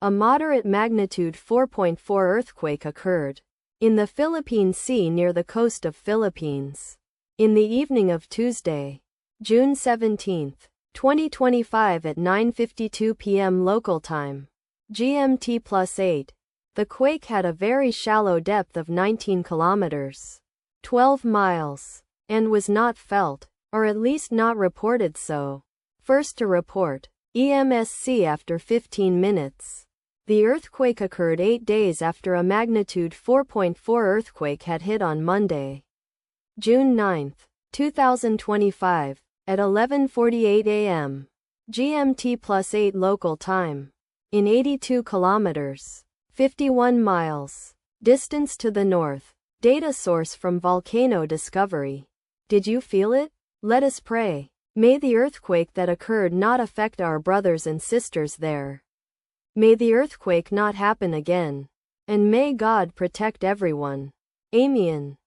A moderate magnitude 4.4 earthquake occurred in the Philippine Sea near the coast of Philippines in the evening of Tuesday, June 17, 2025 at 9:52 p.m. local time, GMT+8. The quake had a very shallow depth of 19 kilometers, 12 miles, and was not felt, or at least not reported so. First to report, EMSC after 15 minutes. The earthquake occurred 8 days after a magnitude 4.4 earthquake had hit on Monday, June 9, 2025, at 11:48 a.m. GMT+8 local time, in 82 kilometers, 51 miles, distance to the north. Data source from Volcano Discovery. Did you feel it? Let us pray. May the earthquake that occurred not affect our brothers and sisters there. May the earthquake not happen again. And may God protect everyone. Amen.